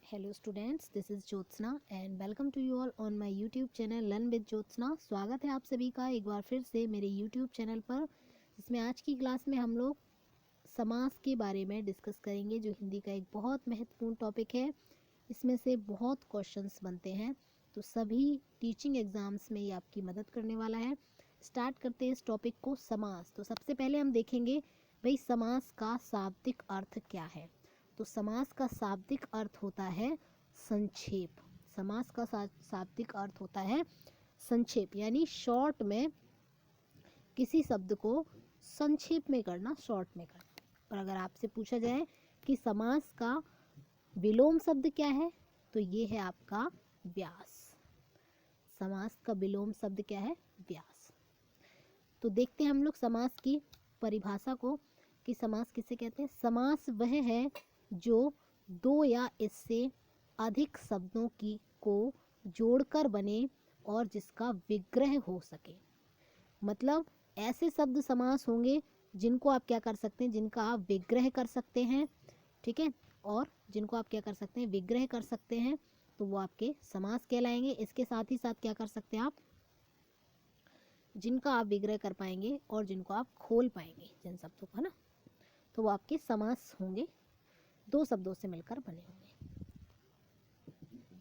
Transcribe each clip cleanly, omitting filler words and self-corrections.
Hello students, this is Jyotsna and welcome to you all on my YouTube channel learn with Jyotsna. स्वागत है आप सभी का एक बार फिर से मेरे यूट्यूब चैनल पर, जिसमें आज की क्लास में हम लोग समास के बारे में डिस्कस करेंगे, जो हिंदी का एक बहुत महत्वपूर्ण टॉपिक है। इसमें से बहुत क्वेश्चंस बनते हैं, तो सभी टीचिंग एग्ज़ाम्स में ये आपकी मदद करने वाला है। स्टार्ट करते हैं इस टॉपिक को। समास। तो सबसे पहले हम देखेंगे भाई समास का शाब्दिक अर्थ क्या है। तो समास का शाब्दिक अर्थ होता है संक्षेप। समास का शाब्दिक अर्थ होता है संक्षेप, यानी शॉर्ट में किसी शब्द को संक्षेप में करना, शॉर्ट में करना। और अगर आपसे पूछा जाए कि समास का विलोम शब्द क्या है, तो ये है आपका व्यास। समास का विलोम शब्द क्या है? व्यास। तो देखते हैं हम लोग समास की परिभाषा को कि समास किसे कहते हैं। समास वह है जो दो या इससे अधिक शब्दों की को जोड़कर बने और जिसका विग्रह हो सके। मतलब ऐसे शब्द समास होंगे जिनको आप क्या कर सकते हैं, जिनका आप विग्रह कर सकते हैं, ठीक है, और जिनको आप क्या कर सकते हैं, विग्रह कर सकते हैं, तो वो आपके समास कहलाएंगे। इसके साथ ही साथ क्या कर सकते हैं आप, जिनका आप विग्रह कर पाएंगे और जिनको आप खोल पाएंगे, जिन शब्दों को, है ना, तो वो आपके समास होंगे, दो शब्दों से मिलकर बने होंगे।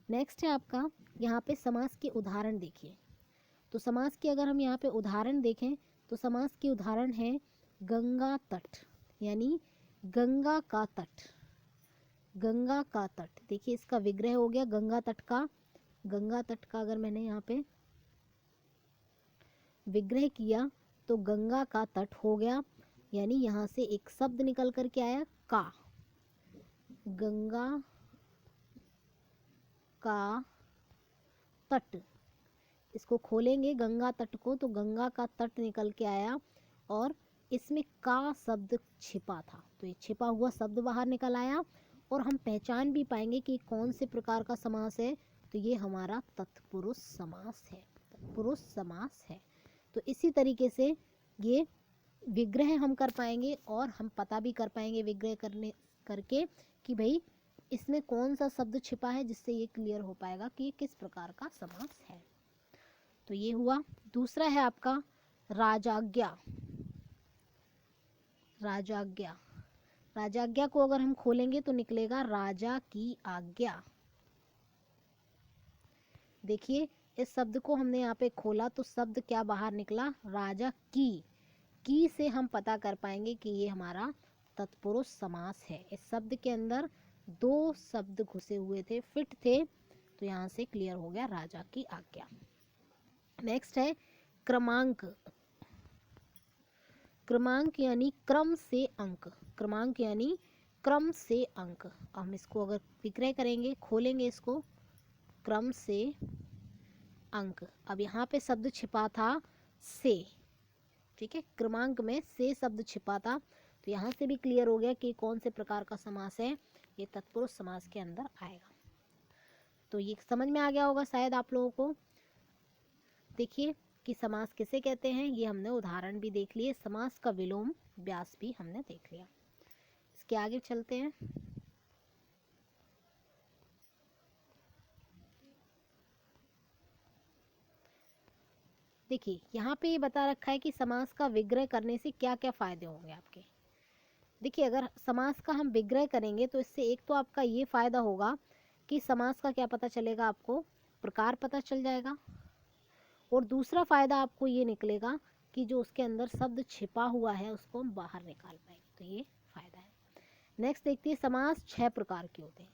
नेक्स्ट है आपका यहाँ पे समास के उदाहरण देखिए। तो समास के अगर हम यहाँ पे उदाहरण देखें तो समास के उदाहरण है गंगा तट, यानी गंगा का तट। गंगा का तट, देखिए इसका विग्रह हो गया गंगा तट का। गंगा तट का अगर मैंने यहाँ पे विग्रह किया तो गंगा का तट हो गया, यानी यहाँ से एक शब्द निकल कर के आया का। गंगा का तट, इसको खोलेंगे गंगा तट को तो गंगा का तट निकल के आया, और इसमें का शब्द छिपा था, तो ये छिपा हुआ शब्द बाहर निकल आया और हम पहचान भी पाएंगे कि कौन से प्रकार का समास है। तो ये हमारा तत्पुरुष समास है। तत्पुरुष समास है। तो इसी तरीके से ये विग्रह हम कर पाएंगे और हम पता भी कर पाएंगे विग्रह करके कि भाई इसमें कौन सा शब्द छिपा है, जिससे ये क्लियर हो पाएगा कि ये किस प्रकार का समास है। तो ये हुआ। दूसरा है आपका राजाज्ञा। राजाज्ञा, राजाज्ञा को अगर हम खोलेंगे तो निकलेगा राजा की आज्ञा। देखिए इस शब्द को हमने यहाँ पे खोला तो शब्द क्या बाहर निकला, राजा की से हम पता कर पाएंगे कि ये हमारा तत्पुरुष समास है। इस शब्द के अंदर दो शब्द घुसे हुए थे, फिट थे, तो यहाँ से क्लियर हो गया राजा की आज्ञा। नेक्स्ट है क्रमांक। क्रमांक यानी क्रम से अंक। क्रमांक यानी क्रम से अंक। हम इसको अगर विग्रह करेंगे, खोलेंगे इसको, क्रम से अंक। अब यहाँ पे शब्द छिपा था से, ठीक है, क्रमांक में से शब्द छिपा था, तो यहाँ से भी क्लियर हो गया कि कौन से प्रकार का समास है, ये तत्पुरुष समास के अंदर आएगा। तो ये समझ में आ गया होगा शायद आप लोगों को। देखिए कि समास किसे कहते हैं, ये हमने उदाहरण भी देख लिए। समास का विलोम व्यास भी हमने देख लिया। इसके आगे चलते हैं। देखिए यहाँ पे ये बता रखा है कि समास का विग्रह करने से क्या क्या फायदे होंगे आपके। देखिए अगर समास का हम विग्रह करेंगे तो इससे एक तो आपका ये फायदा होगा कि समास का क्या पता चलेगा, आपको प्रकार पता चल जाएगा, और दूसरा फायदा आपको ये निकलेगा कि जो उसके अंदर शब्द छिपा हुआ है उसको हम बाहर निकाल पाएंगे, तो ये फायदा है। नेक्स्ट देखते हैं, समास 6 प्रकार के होते हैं।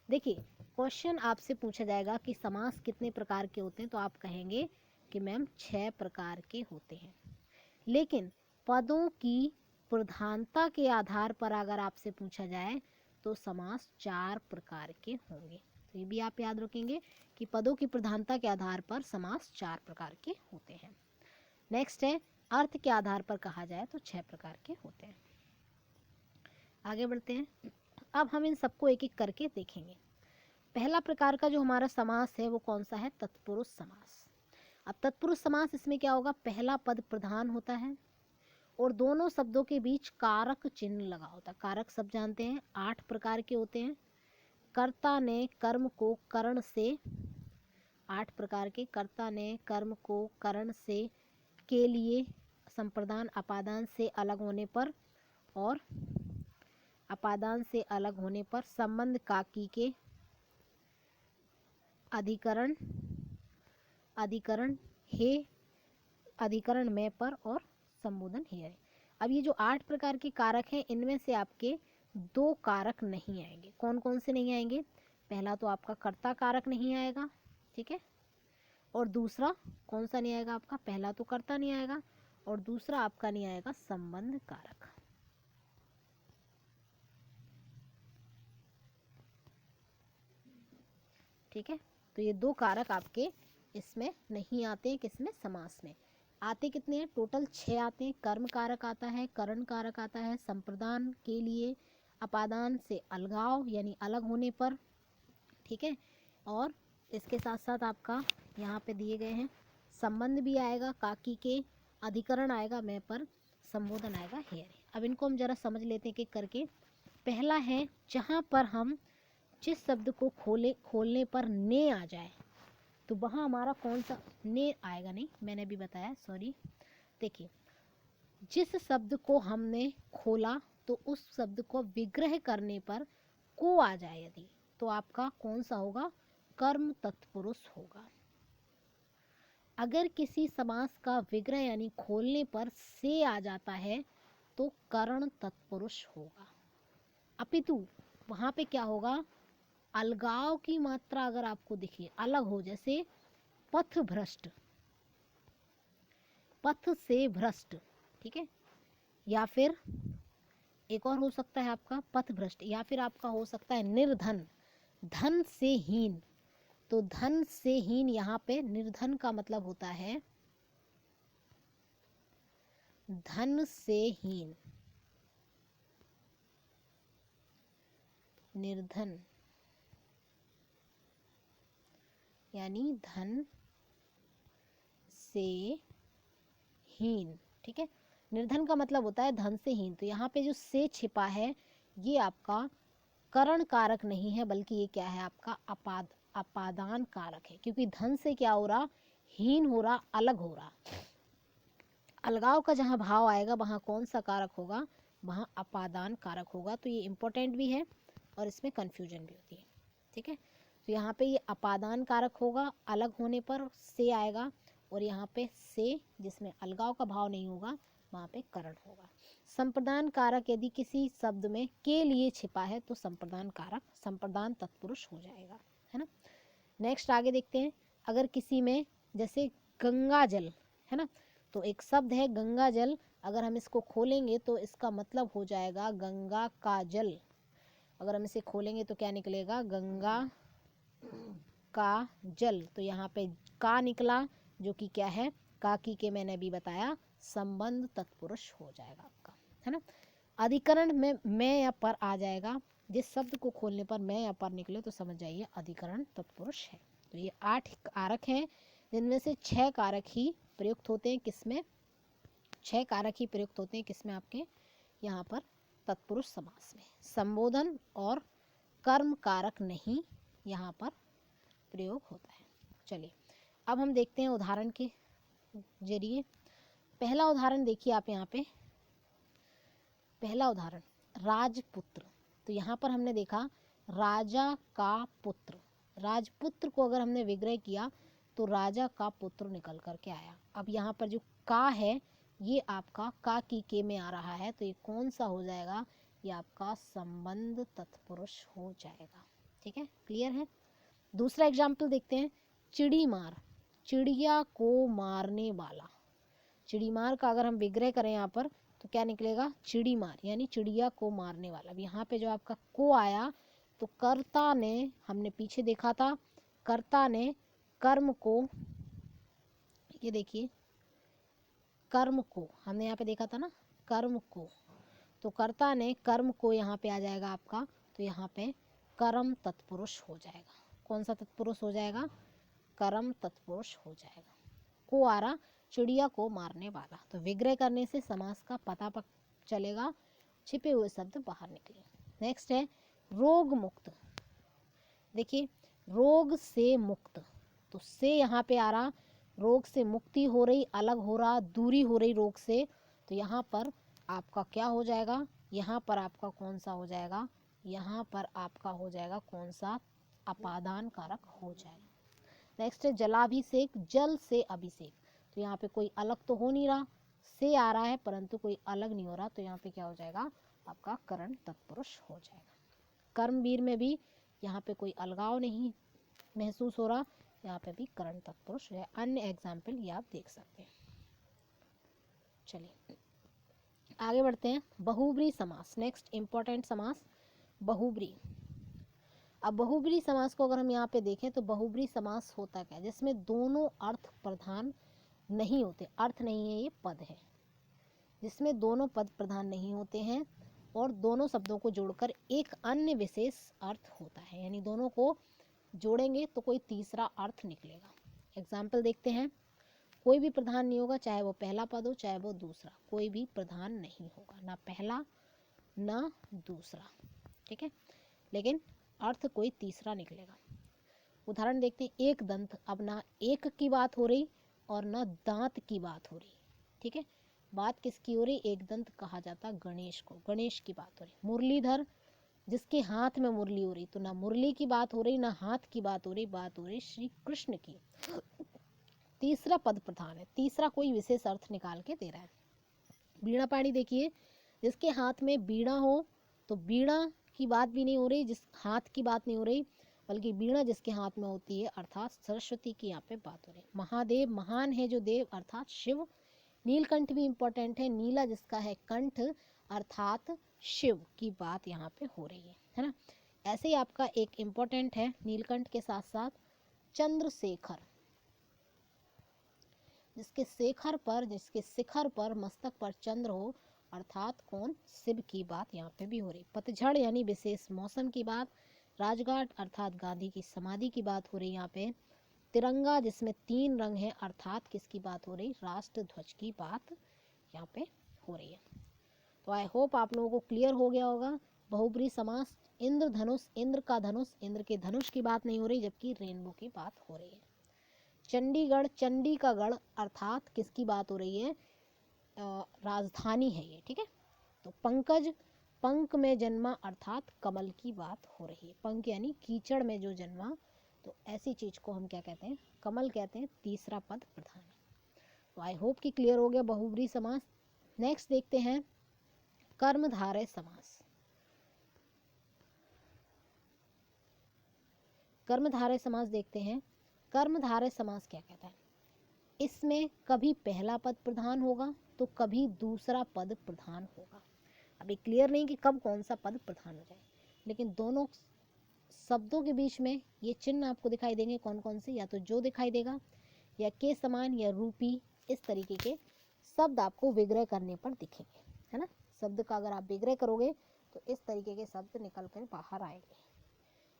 देखिए क्वेश्चन आपसे पूछा जाएगा कि समास कितने प्रकार के होते हैं, तो आप कहेंगे कि मैम 6 प्रकार के होते हैं। लेकिन पदों की प्रधानता के आधार पर अगर आपसे पूछा जाए तो समास 4 प्रकार के होंगे। तो ये भी आप याद रखेंगे कि पदों की प्रधानता के आधार पर समास 4 प्रकार के होते हैं। नेक्स्ट है अर्थ के आधार पर कहा जाए तो 6 प्रकार के होते हैं। आगे बढ़ते हैं। अब हम इन सबको एक एक करके देखेंगे। पहला प्रकार का जो हमारा समास है वो कौन सा है, तत्पुरुष समास। अब तत्पुरुष समास, इसमें क्या होगा, पहला पद प्रधान होता है और दोनों शब्दों के बीच कारक चिन्ह लगा होता है। कारक शब्द जानते हैं 8 प्रकार के होते हैं। कर्ता ने कर्म को करण से, 8 प्रकार के कर्ता ने कर्म को करण से के लिए संप्रदान अपादान से अलग होने पर और अपादान से अलग होने पर संबंध काकी के अधिकरण अधिकरण में पर और संबोधन हेय। अब ये जो 8 प्रकार के कारक हैं इनमें से आपके 2 कारक नहीं आएंगे। कौन कौन से नहीं आएंगे? पहला तो आपका कर्ता कारक नहीं आएगा, ठीक है, और दूसरा कौन सा नहीं आएगा आपका? पहला तो कर्ता नहीं आएगा और दूसरा आपका नहीं आएगा संबंध कारक। ठीक है, तो ये 2 कारक आपके इसमें नहीं आते हैं। किसमें? समास में। आते कितने हैं? टोटल 6 आते हैं। कर्म कारक आता है, करण कारक आता है, संप्रदान के लिए अपादान से अलगाव यानी अलग होने पर, ठीक है, और इसके साथ साथ आपका यहाँ पे दिए गए हैं संबंध भी आएगा, काकी के अधिकरण आएगा, मैं पर संबोधन आएगा, हेयर। अब इनको हम जरा समझ लेते हैं कि करके। पहला है जहाँ पर हम जिस शब्द को खोलने पर ने आ जाए तो वहाँ हमारा कौन सा ने आएगा? नहीं, मैंने भी बताया, सॉरी। देखिए, जिस शब्द को हमने खोला तो उस शब्द को विग्रह करने पर को आ जाए यदि, तो आपका कौन सा होगा? कर्म तत्पुरुष होगा। अगर किसी समास का विग्रह यानी खोलने पर से आ जाता है तो करण तत्पुरुष होगा। अपितु वहां पे क्या होगा? अलगाव की मात्रा अगर आपको दिखे, अलग हो, जैसे पथ भ्रष्ट, पथ से भ्रष्ट, ठीक है, या फिर एक और हो सकता है आपका पथ भ्रष्ट, या फिर आपका हो सकता है निर्धन, धन से हीन। तो धन से हीन यहाँ पे निर्धन का मतलब होता है धन से हीन, निर्धन यानी धन से हीन, ठीक है। निर्धन का मतलब होता है धन से हीन। तो यहाँ पे जो से छिपा है ये आपका करण कारक नहीं है, बल्कि ये क्या है? आपका अपादान कारक है, क्योंकि धन से क्या हो रहा? हीन हो रहा, अलग हो रहा। अलगाव का जहाँ भाव आएगा वहाँ कौन सा कारक होगा? वहाँ अपादान कारक होगा। तो ये इंपॉर्टेंट भी है और इसमें कंफ्यूजन भी होती है, ठीक है। तो यहाँ पे ये अपादान कारक होगा, अलग होने पर से आएगा, और यहाँ पे से जिसमें अलगाव का भाव नहीं होगा वहाँ पे करण होगा। संप्रदान कारक यदि किसी शब्द में के लिए छिपा है तो संप्रदान कारक संप्रदान तत्पुरुष हो जाएगा, है ना। नेक्स्ट आगे देखते हैं। अगर किसी में जैसे गंगा जल है ना, तो एक शब्द है गंगा जल, अगर हम इसको खोलेंगे तो इसका मतलब हो जाएगा गंगा का जल। अगर हम इसे खोलेंगे तो क्या निकलेगा? गंगा का जल। तो यहाँ पे का निकला, जो कि क्या है? काकी के मैंने अभी बताया संबंध तत्पुरुष हो जाएगा आपका, है ना। अधिकरण में मैं या पर आ जाएगा। जिस शब्द को खोलने पर मैं या पर निकले तो समझ जाइए अधिकरण तत्पुरुष है। तो ये 8 कारक हैं, जिनमें से 6 कारक ही प्रयुक्त होते हैं। किसमें? 6 कारक ही प्रयुक्त होते हैं। किसमें? आपके यहाँ पर तत्पुरुष समास में। संबोधन और कर्म कारक नहीं यहाँ पर प्रयोग होता है। चलिए अब हम देखते हैं उदाहरण के जरिए। पहला उदाहरण देखिए आप यहाँ पे। पहला उदाहरण राजपुत्र। तो यहाँ पर हमने देखा राजा का पुत्र। राजपुत्र को अगर हमने विग्रह किया तो राजा का पुत्र निकल करके आया। अब यहाँ पर जो का है ये आपका का की के में आ रहा है, तो ये कौन सा हो जाएगा? ये आपका संबंध तत्पुरुष हो जाएगा, ठीक है। क्लियर है? दूसरा एग्जाम्पल देखते हैं। चिड़ी मार, चिड़िया को मारने वाला। चिड़ी मार का अगर हम विग्रह करें यहाँ पर तो क्या निकलेगा? चिड़ी मार यानी चिड़िया को मारने वाला। अब यहाँ पे जो आपका को आया तो कर्ता ने, हमने पीछे देखा था, कर्ता ने कर्म को, ये देखिए कर्म को हमने यहाँ पे देखा था ना, कर्म को, तो कर्ता ने कर्म को यहाँ पे आ जाएगा आपका, तो यहाँ पे कर्म तत्पुरुष हो जाएगा। कौन सा तत्पुरुष हो जाएगा? कर्म तत्पुरुष हो जाएगा। को आ रहा, चिड़िया को मारने वाला। तो विग्रह करने से समास का पता चलेगा, छिपे हुए शब्द बाहर निकले। नेक्स्ट है रोग मुक्त। देखिए रोग से मुक्त, तो से यहाँ पे आ रहा, रोग से मुक्ति हो रही, अलग हो रहा, दूरी हो रही रोग से, तो यहाँ पर आपका क्या हो जाएगा, यहाँ पर आपका कौन सा हो जाएगा, यहाँ पर आपका हो जाएगा कौन सा, अपादान कारक हो जाएगा। नेक्स्ट है जलाभिषेक, जल से अभिषेक, तो यहाँ पे कोई अलग तो हो नहीं रहा, से आ रहा है परंतु कोई अलग नहीं हो रहा, तो यहाँ पे क्या हो जाएगा, आपका करण तत्पुरुष हो जाएगा। कर्मवीर में भी यहाँ पे कोई अलगाव नहीं महसूस हो रहा, यहाँ पे भी करण तत्पुरुष है। अन्य एग्जाम्पल ये आप देख सकते हैं। चलिए आगे बढ़ते हैं। बहुब्री समास, नेक्स्ट इंपॉर्टेंट समास बहुब्री। अब बहुब्री समास को अगर हम यहाँ पे देखें तो बहुब्री समास होता क्या है, जिसमें दोनों अर्थ प्रधान नहीं होते, अर्थ नहीं है ये पद है, जिसमें दोनों पद प्रधान नहीं होते हैं और दोनों शब्दों को जोड़कर एक अन्य विशेष अर्थ होता है, यानी दोनों को जोड़ेंगे तो कोई तीसरा अर्थ निकलेगा। एग्जाम्पल देखते हैं। कोई भी प्रधान नहीं होगा, चाहे वो पहला पद हो चाहे वो दूसरा, कोई भी प्रधान नहीं होगा, ना पहला ना दूसरा, ठीक है, लेकिन अर्थ कोई तीसरा निकलेगा। उदाहरण देखते हैं, एक दंत, अब ना एक की बात हो रही और ना दांत की बात हो रही, ठीक है, बात किसकी हो रही, एक दंत कहा जाता गणेश को, गणेश की बात हो रही। मुरलीधर, जिसके हाथ में मुरली हो रही, तो ना मुरली की बात हो रही ना हाथ की बात हो रही, बात हो रही श्री कृष्ण की। तीसरा पद प्रधान है, तीसरा कोई विशेष अर्थ निकाल के दे रहा है। बीणा पाणी देखिए, जिसके हाथ में बीणा हो तो बीणा की बात भी नहीं हो रही, जिस हाथ की बात नहीं हो रही, बल्कि बीणा जिसके हाथ में होती है अर्थात सरस्वती की यहाँ पे बात हो रही है। महादेव, महान है जो देव अर्थात शिव। नीलकंठ भी इंपॉर्टेंट है, नीला जिसका है कंठ अर्थात शिव की बात यहाँ पे हो रही है ना। ऐसे ही आपका एक इंपॉर्टेंट है नीलकंठ के साथ साथ चंद्रशेखर, जिसके शिखर पर मस्तक पर चंद्र हो अर्थात कौन, शिव की बात यहाँ पे भी हो रही। पतझड़ यानी विशेष मौसम की बात। राजघाट अर्थात गांधी की समाधि की बात हो रही यहाँ पे। तिरंगा जिसमें 3 रंग हैं अर्थात किसकी बात हो रही, राष्ट्र ध्वज की बात यहाँ पे हो रही है। तो आई होप आप लोगों को क्लियर हो गया होगा। बहुब्री समास, इंद्र धनुष, इंद्र का धनुष, इंद्र के धनुष की बात नहीं हो रही, जबकि रेनबो की बात हो रही है। चंडीगढ़, चंडी का गढ़ अर्थात किसकी बात हो रही है, राजधानी है ये, ठीक है। तो पंकज, पंक में जन्मा अर्थात कमल की बात हो रही है। पंक यानी कीचड़ में जो जन्मा, तो ऐसी चीज को हम क्या कहते हैं, कमल कहते हैं। तीसरा पद प्रधान है। तो आई होप कि क्लियर हो गया बहुब्री समास। नेक्स्ट देखते हैं कर्मधारय समास। कर्मधारय समास देखते हैं। कर्मधारय समास क्या कहता है, इसमें कभी पहला पद प्रधान होगा तो कभी दूसरा पद प्रधान होगा। अभी क्लियर नहीं कि कब कौन सा पद प्रधान हो जाए, लेकिन दोनों शब्दों के बीच में ये चिन्ह आपको दिखाई देंगे। कौन कौन से, या तो जो दिखाई देगा या के समान या रूपी, इस तरीके के शब्द आपको विग्रह करने पर दिखेंगे, है ना। शब्द का अगर आप विग्रह करोगे तो इस तरीके के शब्द निकल कर बाहर आएंगे।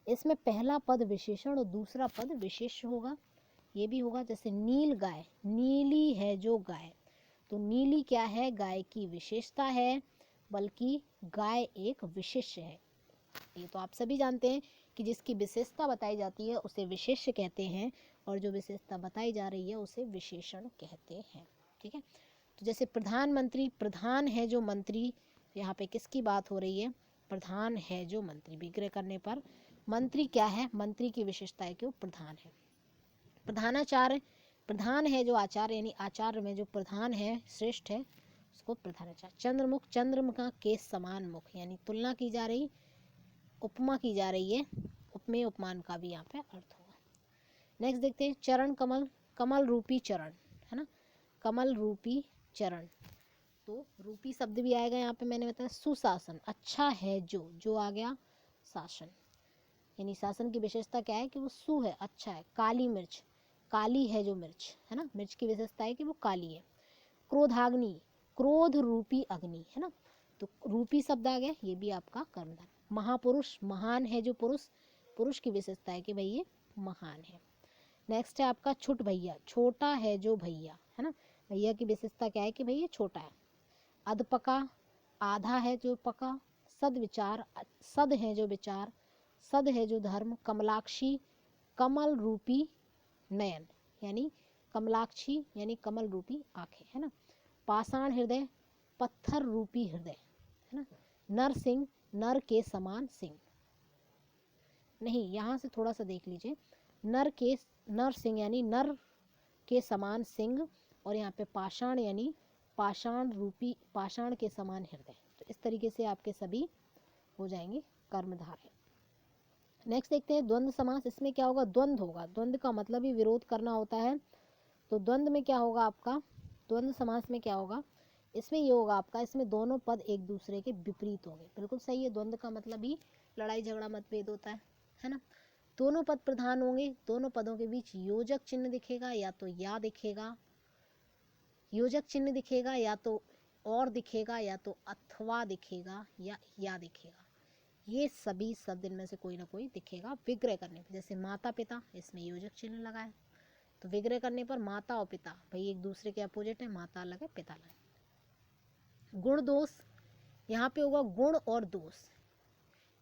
इसमें पहला पद विशेषण और दूसरा पद विशेष होगा। ये भी होगा, जैसे नील गाय, नीली है जो गाय, तो नीली क्या है, गाय की विशेषता है, बल्कि गाय एक विशेष्य है। ये तो आप सभी जानते हैं कि जिसकी विशेषता बताई जाती है उसे विशेष्य कहते हैं, और जो विशेषता बताई जा रही है उसे विशेषण कहते हैं, ठीक है। तो जैसे प्रधानमंत्री, प्रधान है जो मंत्री, यहाँ पे किसकी बात हो रही है, प्रधान है जो मंत्री। विग्रह करने पर मंत्री क्या है, मंत्री की विशेषता है कि वो प्रधान है। प्रधानाचार्य, प्रधान है जो आचार्य, यानी आचार्य में जो प्रधान है, श्रेष्ठ है, उसको प्रधानाचार्य। चंद्रमुख, चंद्रमा के समान मुख, यानी तुलना की जा रही, उपमा की जा रही है, उपमेय उपमान का भी यहाँ पे अर्थ होगा। नेक्स्ट देखते हैं चरण कमल, कमल रूपी चरण, है ना, कमल रूपी चरण, तो रूपी शब्द भी आएगा यहाँ पे। मैंने बताया सुशासन, अच्छा है जो आ गया शासन, यानी शासन की विशेषता क्या है कि वो सु है, अच्छा है। काली मिर्च, काली है जो मिर्च, है ना, मिर्च की विशेषता है कि वो काली है। क्रोधाग्नि, क्रोध रूपी अग्नि, है ना, तो रूपी शब्द आ गया, ये भी आपका कर्मधारय। महापुरुष, महान है जो पुरुष, पुरुष की विशेषता है कि भाई ये महान है। नेक्स्ट है आपका छुट भैया, छोटा है जो भैया, है ना, भैया की विशेषता क्या है कि भाई ये छोटा है। अधपका, आधा है जो पका। सद विचार, सद है जो विचार, सद है जो धर्म, कमलाक्षी कमल रूपी नयन यानी कमलाक्षी यानी कमल रूपी आंखें, है ना। पाषाण हृदय पत्थर रूपी हृदय, है ना। नरसिंह नर के समान सिंह, नहीं यहाँ से थोड़ा सा देख लीजिए, नरसिंह यानी नर के समान सिंह, और यहाँ पे पाषाण यानी पाषाण रूपी पाषाण के समान हृदय। तो इस तरीके से आपके सभी हो जाएंगे कर्मधारय। नेक्स्ट देखते हैं द्वंद्व समास। इसमें क्या होगा, द्वंद्व होगा। द्वंद्व का मतलब ही विरोध करना होता है। तो द्वंद्व में क्या होगा आपका, द्वंद्व समास में क्या होगा, इसमें ये होगा आपका, इसमें दोनों पद एक दूसरे के विपरीत होंगे। बिल्कुल सही है, द्वंद्व का मतलब ही लड़ाई झगड़ा मतभेद होता है ना। दोनों पद प्रधान होंगे, दोनों पदों के बीच योजक चिन्ह दिखेगा, या तो या दिखेगा, योजक चिन्ह दिखेगा, या तो और दिखेगा, या तो अथवा दिखेगा, या दिखेगा। ये सभी शब्द इनमें से कोई ना कोई दिखेगा विग्रह करने पर। जैसे माता पिता, इसमें योजक चिन्ह लगा है, तो विग्रह करने पर माता और पिता भाई एक दूसरे के अपोजिट है, माता अलग है पिता अलग है। गुण दोष, यहाँ पे होगा गुण और दोष,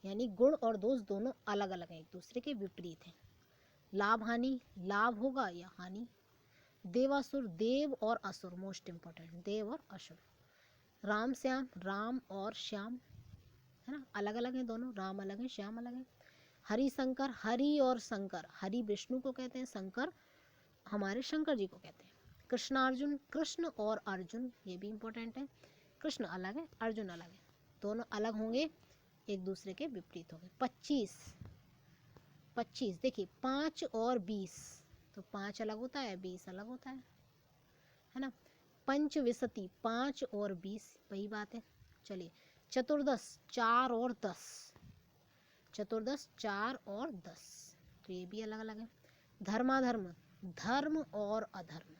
यानी गुण और दोष दोनों अलग अलग हैं, एक दूसरे के विपरीत हैं। लाभ हानि, लाभ होगा या हानि। देवासुर, देव और असुर, मोस्ट इंपॉर्टेंट, देव और असुर। राम श्याम, राम और श्याम, है ना, अलग अलग हैं दोनों, राम अलग है श्याम अलग है। हरि शंकर, हरि और शंकर, हरि विष्णु को कहते हैं, शंकर हमारे शंकर जी को कहते हैं। कृष्णार्जुन, कृष्ण और अर्जुन, ये भी इंपॉर्टेंट है, कृष्ण अलग है अर्जुन अलग है, दोनों अलग होंगे, एक दूसरे के विपरीत होंगे। 25 25 देखिए 5 और 20, तो 5 अलग होता है 20 अलग होता है ना। पंचविंशति 5 और 20 वही बात है। चलिए चतुर्दश 4 और 10, चतुर्दश 4 और 10, तो ये भी अलग अलग है। धर्माधर्म, धर्म और अधर्म।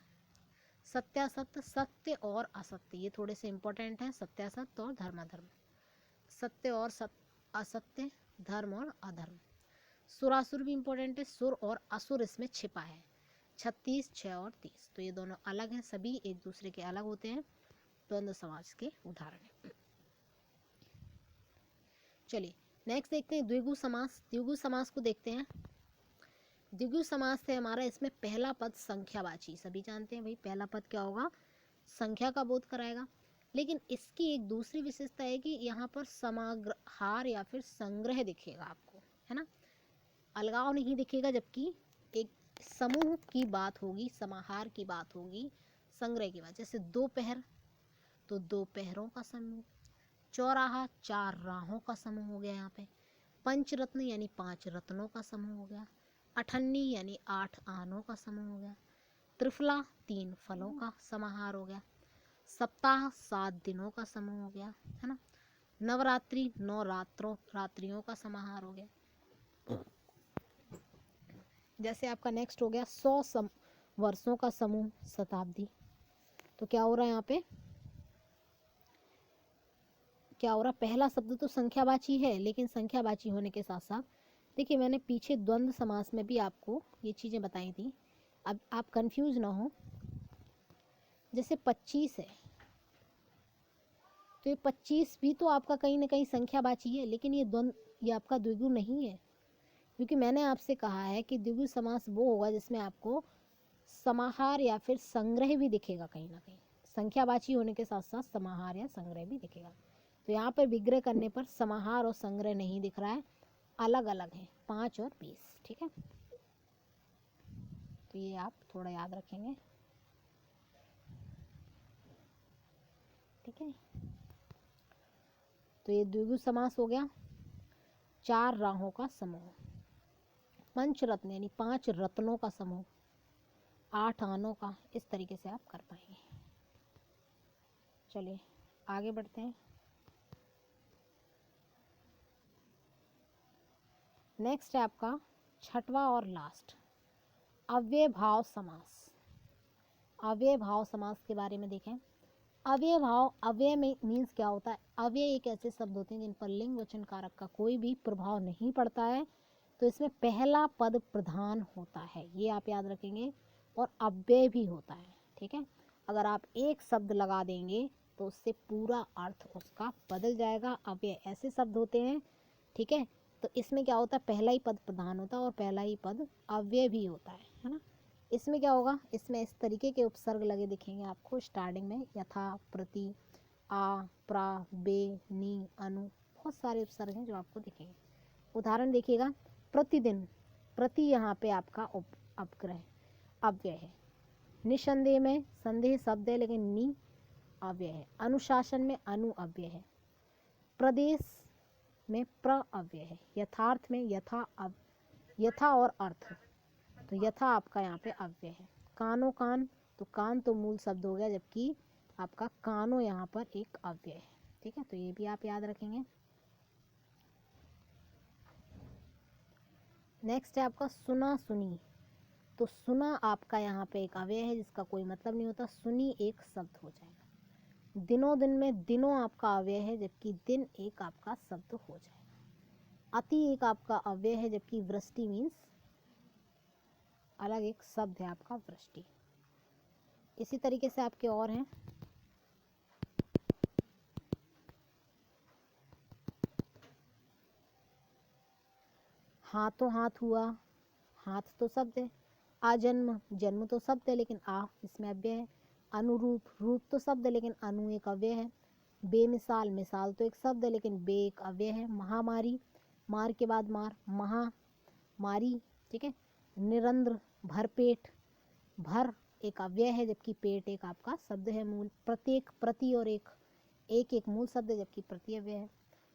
सत्यासत्य, सत्य और असत्य, ये थोड़े से इंपॉर्टेंट हैं, सत्यासत्य और धर्माधर्म। सत्य और असत्य, धर्म और अधर्म। सुरासुर भी इंपॉर्टेंट है, सुर और असुर इसमें छिपा है। 36, 6 और 30, तो ये दोनों अलग हैं, सभी एक दूसरे के अलग होते हैं, द्वंद्व समास के उदाहरण है। चलिए नेक्स्ट देखते हैं द्विगु समास। द्विगु समास को देखते हैं। द्विगु समास है हमारा, इसमें पहला पद संख्यावाची, सभी जानते हैं भाई पहला पद क्या होगा, संख्या का बोध कराएगा। लेकिन इसकी एक दूसरी विशेषता है कि यहाँ पर समाहार या फिर संग्रह दिखेगा आपको, है ना, अलगाव नहीं दिखेगा, जबकि एक समूह की बात होगी, समाहार की बात होगी, संग्रह की बात। जैसे दोपहर, तो दोपहरों का समूह। चौराहा, 4 राहों का समूह हो गया यहाँ पे। पंचरत्न यानी 5 रत्नों का समूह हो गया। अठन्नी यानी 8 आनों का समूह हो गया। त्रिफला 3 फलों का समाहार हो गया। सप्ताह 7 दिनों का समूह हो गया, है ना। नवरात्रि 9 रात्रियों का समाहार हो गया। जैसे आपका नेक्स्ट हो गया 100 वर्षों का समूह, शताब्दी। तो क्या हो रहा है यहाँ पे, क्या हो रहा, पहला शब्द तो संख्यावाची है, लेकिन संख्यावाची होने के साथ साथ देखिए मैंने पीछे द्वंद्व समास में भी आपको ये चीज़ें बताई थी, अब आप कंफ्यूज ना हो। जैसे 25 है, तो ये 25 भी तो आपका कहीं ना कहीं संख्यावाची है, लेकिन ये आपका द्विगु नहीं है, क्योंकि मैंने आपसे कहा है कि द्विगु समास वो होगा जिसमें आपको समाहार या फिर संग्रह भी दिखेगा, कहीं ना कहीं संख्यावाची होने के साथ साथ समाहार या संग्रह भी दिखेगा। तो यहाँ पर विग्रह करने पर समाहार और संग्रह नहीं दिख रहा है, अलग अलग है, 5 और 20, ठीक है। तो ये आप थोड़ा याद रखेंगे, ठीक है। तो ये द्विगु समास हो गया, 4 राहों का समूह। पंचरत्न यानी 5 रत्नों का समूह, 8 आनों का, इस तरीके से आप कर पाएंगे। चलिए आगे बढ़ते हैं। नेक्स्ट है आपका छठवां और लास्ट, अव्यय भाव समास। अव्यय भाव समास के बारे में देखें। अव्यय भाव, अव्यय में मीन्स क्या होता है, अव्यय एक ऐसे शब्द होते हैं जिन पर लिंग वचन कारक का कोई भी प्रभाव नहीं पड़ता है, तो इसमें पहला पद प्रधान होता है, ये आप याद रखेंगे, और अव्यय भी होता है, ठीक है। अगर आप एक शब्द लगा देंगे तो उससे पूरा अर्थ उसका बदल जाएगा। अव्यय ऐसे शब्द होते हैं, ठीक है, तो इसमें क्या होता है, पहला ही पद प्रधान होता है और पहला ही पद अव्यय भी होता है ना। इसमें क्या होगा, इसमें इस तरीके के उपसर्ग लगे दिखेंगे आपको स्टार्टिंग में, यथा, प्रति, आ, प्रा, बे, नी, अनु, बहुत सारे उपसर्ग हैं जो आपको दिखेंगे। उदाहरण देखिएगा, प्रतिदिन, प्रति यहाँ पे आपका अपग्रह अव्यय है। निसंदेह में संदेह शब्द है लेकिन नी अव्यय है। अनुशासन में अनु अव्यय है। प्रदेश में प्र अव्यय है। यथार्थ में यथा और अर्थ, तो यथा आपका यहाँ पे अव्यय है। कानो कान, तो कान तो मूल शब्द हो गया, जबकि आपका कानो यहाँ पर एक अव्यय है। ठीक है, तो ये भी आप याद रखेंगे। नेक्स्ट है आपका सुना सुनी, तो सुना आपका यहाँ पे एक अव्यय है जिसका कोई मतलब नहीं होता, सुनी एक शब्द हो जाएगा। दिनों दिन में दिनों आपका अव्यय है जबकि दिन एक आपका शब्द हो जाएगा। अति एक आपका अव्यय है जबकि वृष्टि मीन्स अलग एक शब्द है आपका वृष्टि। इसी तरीके से आपके और हैं, हाथों हाथ हुआ, हाथ तो शब्द है। आजन्म, जन्म तो शब्द है लेकिन आ इसमें अव्यय है। अनुरूप, रूप तो शब्द है लेकिन अनु एक अव्यय है। बेमिसाल, मिसाल तो एक शब्द है लेकिन बे एक अव्यय है। महामारी, मार के बाद मार, महामारी, ठीक है। निरंद्र, भरपेट, भर एक अव्यय है जबकि पेट एक आपका शब्द है मूल। प्रत्येक, प्रति और एक एक मूल शब्द है जबकि प्रति अव्यय है।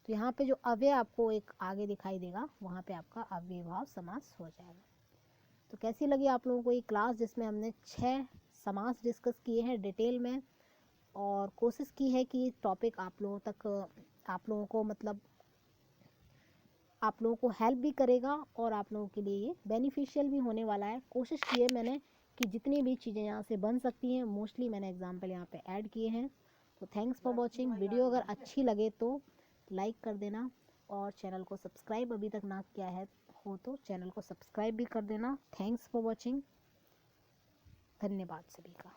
तो यहाँ पे जो अव्यय आपको एक आगे दिखाई देगा वहाँ पे आपका अव्ययभाव समास हो जाएगा। तो कैसी लगी आप लोगों को ये क्लास जिसमें हमने 6 समास डिस्कस किए हैं डिटेल में, और कोशिश की है कि टॉपिक आप लोगों तक, आप लोगों को मतलब आप लोगों को हेल्प भी करेगा और आप लोगों के लिए ये बेनिफिशियल भी होने वाला है। कोशिश की है मैंने कि जितनी भी चीज़ें यहाँ से बन सकती हैं मोस्टली मैंने एग्जाम्पल यहाँ पे ऐड किए हैं। तो थैंक्स फॉर वॉचिंग। वीडियो अगर अच्छी लगे तो लाइक कर देना और चैनल को सब्सक्राइब अभी तक ना किया है हो तो चैनल को सब्सक्राइब भी कर देना। थैंक्स फॉर वॉचिंग, धन्यवाद सभी का।